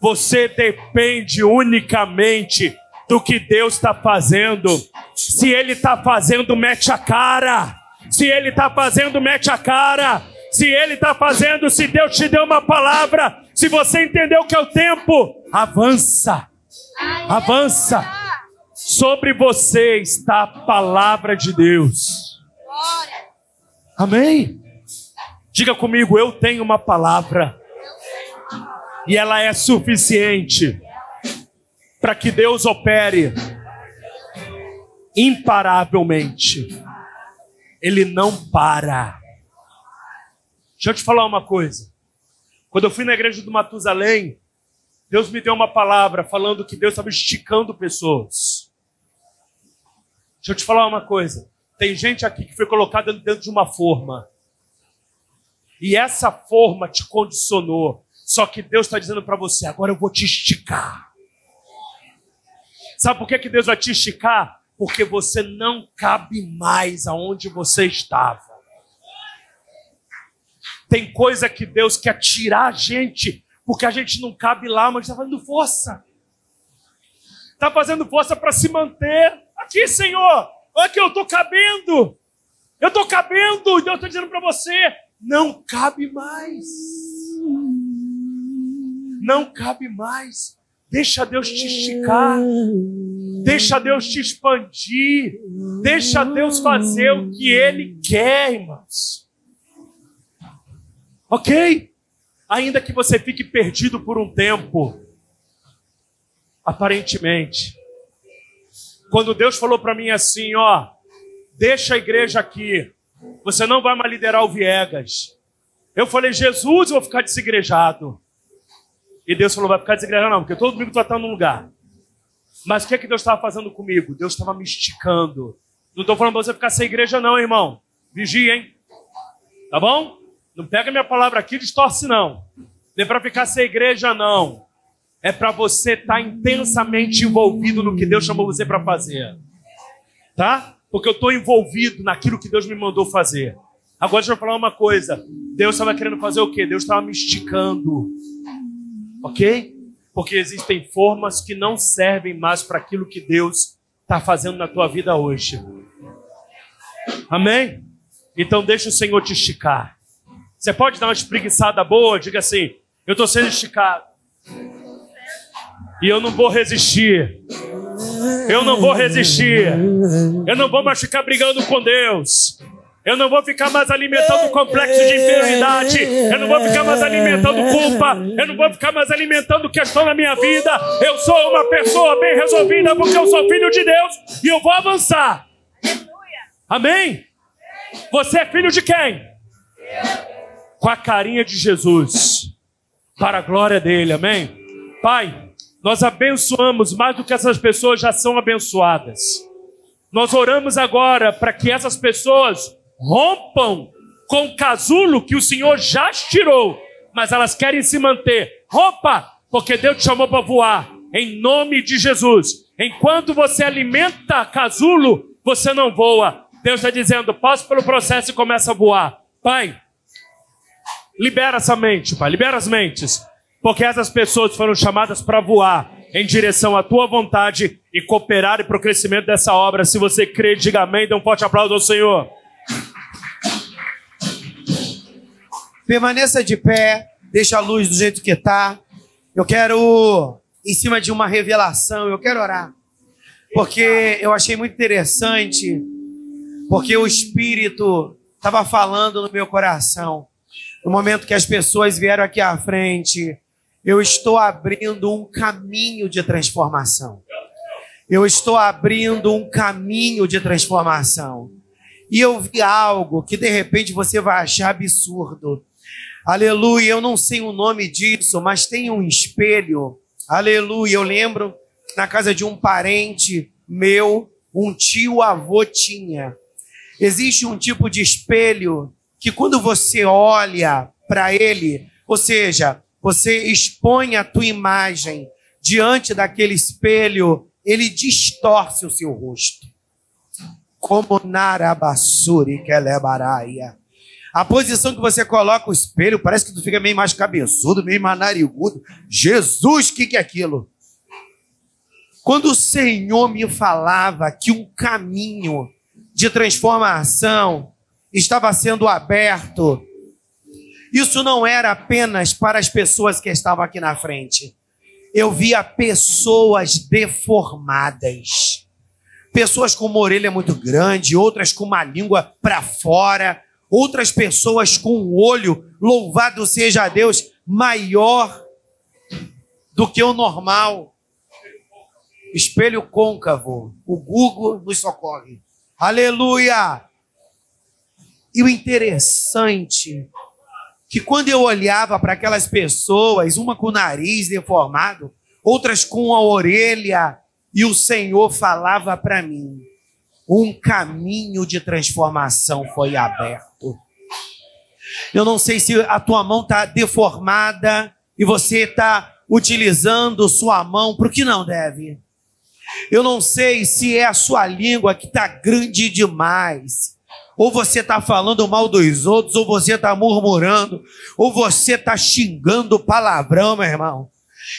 A: Você depende unicamente do que Deus está fazendo. Se Ele está fazendo, mete a cara. Se Ele está fazendo, mete a cara. Se Ele está fazendo, se Deus te deu uma palavra, se você entendeu que é o tempo, avança. Avança. Sobre você está a palavra de Deus. Amém? Diga comigo, eu tenho uma palavra. E ela é suficiente para que Deus opere imparavelmente. Ele não para. Deixa eu te falar uma coisa. Quando eu fui na igreja do Matusalém, Deus me deu uma palavra falando que Deus estava esticando pessoas. Deixa eu te falar uma coisa. Tem gente aqui que foi colocada dentro de uma forma. E essa forma te condicionou. Só que Deus está dizendo para você, agora eu vou te esticar. Sabe por que Deus vai te esticar? Porque você não cabe mais aonde você estava. Tem coisa que Deus quer tirar a gente, porque a gente não cabe lá, mas está fazendo força. Está fazendo força para se manter. Aqui, Senhor, olha que eu estou cabendo. Eu estou cabendo, e Deus está dizendo para você, não cabe mais. Não cabe mais. Deixa Deus te esticar. Deixa Deus te expandir. Deixa Deus fazer o que Ele quer, irmãos. Ok? Ainda que você fique perdido por um tempo. Aparentemente. Quando Deus falou para mim assim, ó, deixa a igreja aqui. Você não vai mais liderar o Viegas. Eu falei, Jesus, eu vou ficar desigrejado. E Deus falou, vai ficar desigrejado não, porque todo domingo tu vai estar num lugar. Mas o que é que Deus estava fazendo comigo? Deus estava me esticando. Não estou falando para você ficar sem igreja não, irmão. Vigia, hein? Tá bom? Não pega minha palavra aqui e distorce não. Não é para ficar sem igreja não. É para você estar intensamente envolvido no que Deus chamou você para fazer. Tá? Porque eu estou envolvido naquilo que Deus me mandou fazer. Agora deixa eu falar uma coisa. Deus estava querendo fazer o quê? Deus estava me esticando. Ok? Porque existem formas que não servem mais para aquilo que Deus está fazendo na tua vida hoje. Amém? Então deixa o Senhor te esticar. Você pode dar uma espreguiçada boa, diga assim, eu estou sendo esticado. E eu não vou resistir. Eu não vou resistir. Eu não vou mais ficar brigando com Deus. Eu não vou ficar mais alimentando complexo de inferioridade. Eu não vou ficar mais alimentando culpa. Eu não vou ficar mais alimentando questão na minha vida. Eu sou uma pessoa bem resolvida porque eu sou filho de Deus e eu vou avançar. Amém? Você é filho de quem? Com a carinha de Jesus. Para a glória dele, amém? Pai, nós abençoamos mais do que essas pessoas já são abençoadas. Nós oramos agora para que essas pessoas rompam com o casulo que o Senhor já tirou, mas elas querem se manter. Rompa, porque Deus te chamou para voar, em nome de Jesus. Enquanto você alimenta casulo, você não voa. Deus está dizendo, passe pelo processo e começa a voar. Pai, Libera essa mente, Pai. Libera as mentes. Porque essas pessoas foram chamadas para voar em direção à Tua vontade e cooperar para o crescimento dessa obra. Se você crê, diga amém. Dê um forte aplauso ao Senhor.
C: Permaneça de pé. Deixa a luz do jeito que está. Eu quero, em cima de uma revelação, eu quero orar. Porque eu achei muito interessante. Porque o Espírito estava falando no meu coração. No momento que as pessoas vieram aqui à frente, eu estou abrindo um caminho de transformação. Eu estou abrindo um caminho de transformação. E eu vi algo que de repente você vai achar absurdo. Aleluia, eu não sei o nome disso, mas tem um espelho. Aleluia, eu lembro na casa de um parente meu, um tio-avô tinha. Existe um tipo de espelho que quando você olha para ele, ou seja, você expõe a tua imagem diante daquele espelho, ele distorce o seu rosto. Como Narabassuri Kelebaraia. A posição que você coloca o espelho, parece que tu fica meio mais cabeçudo, meio mais narigudo. Jesus, o que é aquilo? Quando o Senhor me falava que um caminho de transformação estava sendo aberto, isso não era apenas para as pessoas que estavam aqui na frente. Eu via pessoas deformadas. Pessoas com uma orelha muito grande, outras com uma língua para fora, outras pessoas com um olho, louvado seja Deus, maior do que o normal. Espelho côncavo. O Google nos socorre. Aleluia! E o interessante que quando eu olhava para aquelas pessoas, uma com o nariz deformado, outras com a orelha, e o Senhor falava para mim, um caminho de transformação foi aberto. Eu não sei se a tua mão está deformada e você está utilizando sua mão para o que não deve. Eu não sei se é a sua língua que está grande demais. Ou você está falando mal dos outros, ou você está murmurando, ou você está xingando palavrão, meu irmão.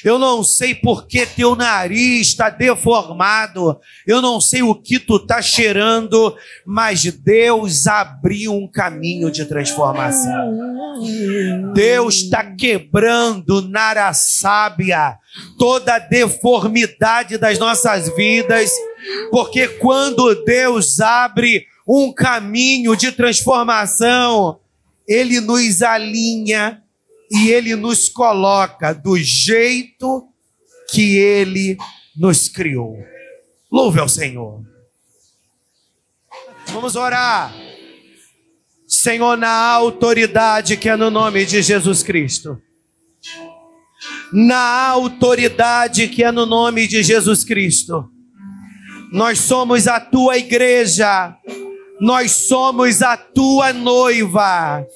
C: Eu não sei por que teu nariz está deformado. Eu não sei o que tu está cheirando, mas Deus abriu um caminho de transformação. Deus está quebrando Narasábia, toda a deformidade das nossas vidas, porque quando Deus abre um caminho de transformação, Ele nos alinha e Ele nos coloca do jeito que Ele nos criou. Louve ao Senhor. Vamos orar. Senhor, na autoridade que é no nome de Jesus Cristo. Na autoridade que é no nome de Jesus Cristo. Nós somos a tua igreja. Nós somos a tua noiva.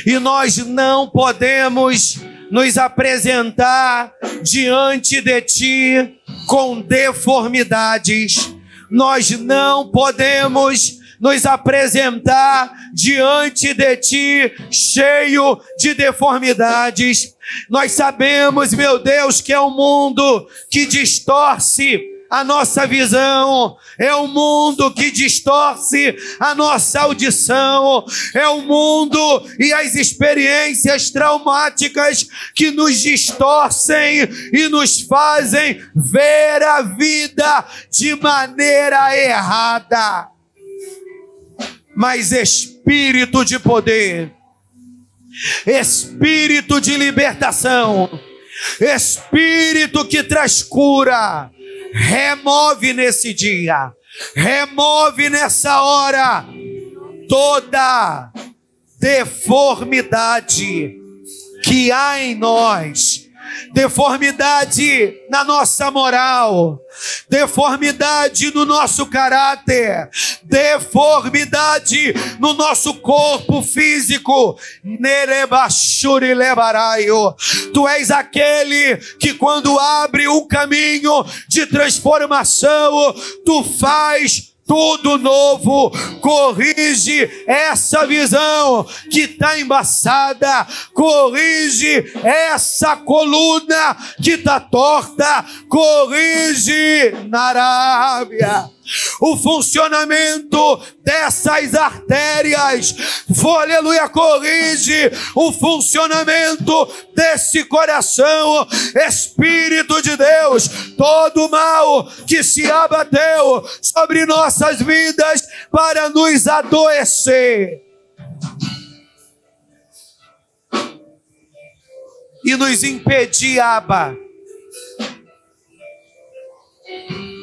C: E nós não podemos nos apresentar diante de ti com deformidades. Nós não podemos nos apresentar diante de ti cheio de deformidades. Nós sabemos, meu Deus, que é um mundo que distorce a nossa visão, é o mundo que distorce a nossa audição, é o mundo e as experiências traumáticas que nos distorcem e nos fazem ver a vida de maneira errada. Mas espírito de poder, espírito de libertação, espírito que traz cura, remove nesse dia, remove nessa hora toda deformidade que há em nós, deformidade na nossa moral, deformidade no nosso caráter, deformidade no nosso corpo físico. Tu és aquele que quando abre um caminho de transformação, tu faz tudo novo. Corrige essa visão que está embaçada. Corrige essa coluna que está torta. Corrige na Arábia o funcionamento dessas artérias. Aleluia, corrige o funcionamento desse coração. Espírito de Deus, todo mal que se abateu sobre nossas vidas para nos adoecer e nos impedir, Abba,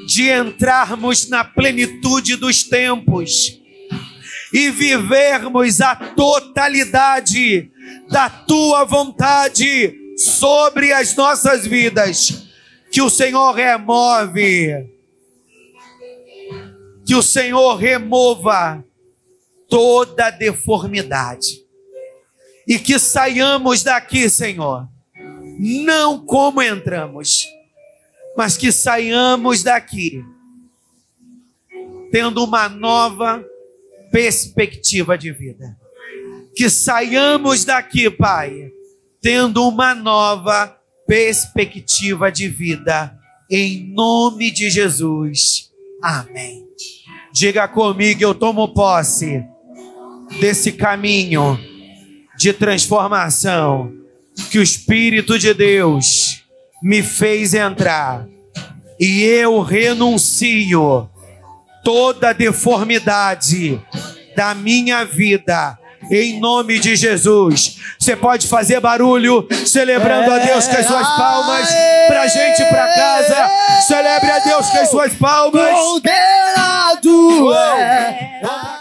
C: de entrarmos na plenitude dos tempos e vivermos a totalidade da Tua vontade sobre as nossas vidas. Que o Senhor remove, que o Senhor remova toda deformidade e que saiamos daqui, Senhor, não como entramos, mas que saiamos daqui tendo uma nova perspectiva de vida. Que saiamos daqui, Pai, tendo uma nova perspectiva de vida. Em nome de Jesus. Amém. Diga comigo, eu tomo posse desse caminho de transformação que o Espírito de Deus me fez entrar, e eu renuncio toda deformidade da minha vida, em nome de Jesus. Você pode fazer barulho celebrando a Deus com as suas palmas, pra gente ir pra casa. Celebre a Deus com as suas palmas.
B: Condenado é